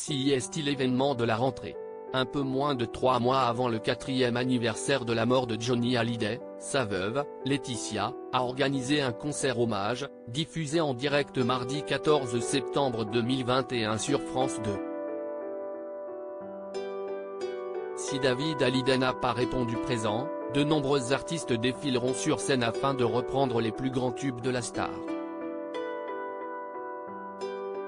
CIST l'événement de la rentrée. Un peu moins de 3 mois avant le 4e anniversaire de la mort de Johnny Hallyday, sa veuve, Laetitia, a organisé un concert hommage, diffusé en direct mardi 14 septembre 2021 sur France 2. Si David Hallyday n'a pas répondu présent, de nombreux artistes défileront sur scène afin de reprendre les plus grands tubes de la star.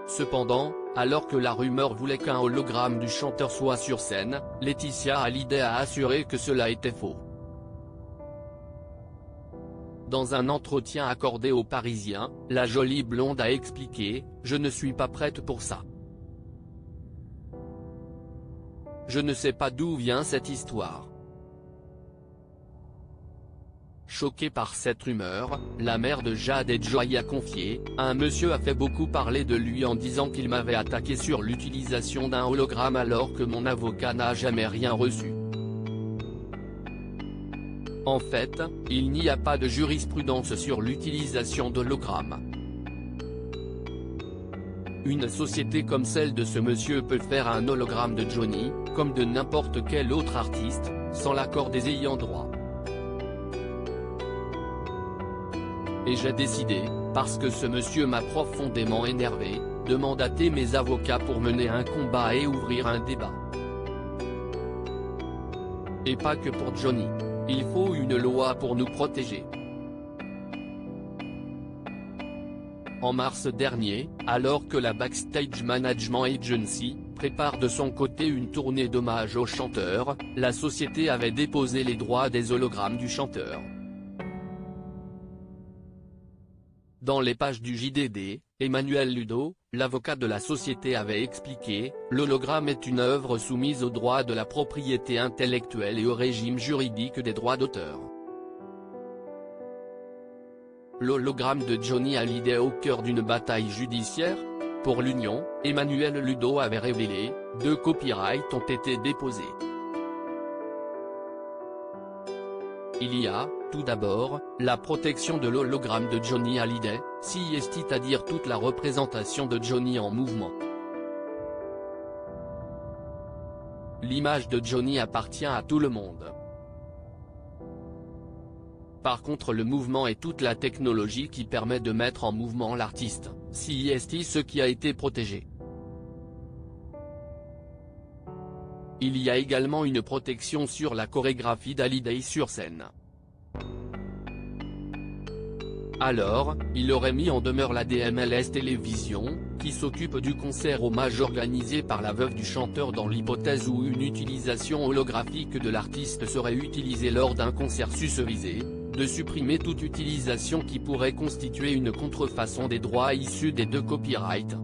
Cependant, alors que la rumeur voulait qu'un hologramme du chanteur soit sur scène, Laetitia Hallyday a assuré que cela était faux. Dans un entretien accordé aux Parisiens, la jolie blonde a expliqué « Je ne suis pas prête pour ça. Je ne sais pas d'où vient cette histoire ». Choquée par cette rumeur, la mère de Jade et Joy a confié « Un monsieur a fait beaucoup parler de lui en disant qu'il m'avait attaqué sur l'utilisation d'un hologramme alors que mon avocat n'a jamais rien reçu. En fait, il n'y a pas de jurisprudence sur l'utilisation d'hologrammes. Une société comme celle de ce monsieur peut faire un hologramme de Johnny, comme de n'importe quel autre artiste, sans l'accord des ayants droit. Et j'ai décidé, parce que ce monsieur m'a profondément énervé, de mandater mes avocats pour mener un combat et ouvrir un débat. Et pas que pour Johnny. Il faut une loi pour nous protéger. En mars dernier, alors que la Backstage Management Agency prépare de son côté une tournée d'hommage au chanteur, la société avait déposé les droits des hologrammes du chanteur. Dans les pages du JDD, Emmanuel Ludo, l'avocat de la société avait expliqué « L'hologramme est une œuvre soumise aux droits de la propriété intellectuelle et au régime juridique des droits d'auteur. L'hologramme de Johnny Hallyday au cœur d'une bataille judiciaire ?» Pour l'Union, Emmanuel Ludo avait révélé « 2 copyrights ont été déposés. Il y a, tout d'abord, la protection de l'hologramme de Johnny Hallyday, c'est-à-dire toute la représentation de Johnny en mouvement. L'image de Johnny appartient à tout le monde. Par contre le mouvement est toute la technologie qui permet de mettre en mouvement l'artiste, c'est ce qui a été protégé. Il y a également une protection sur la chorégraphie d'Hallyday sur scène. Alors, il aurait mis en demeure la DMLS Télévision, qui s'occupe du concert hommage organisé par la veuve du chanteur dans l'hypothèse où une utilisation holographique de l'artiste serait utilisée lors d'un concert susvisé, de supprimer toute utilisation qui pourrait constituer une contrefaçon des droits issus des 2 copyrights.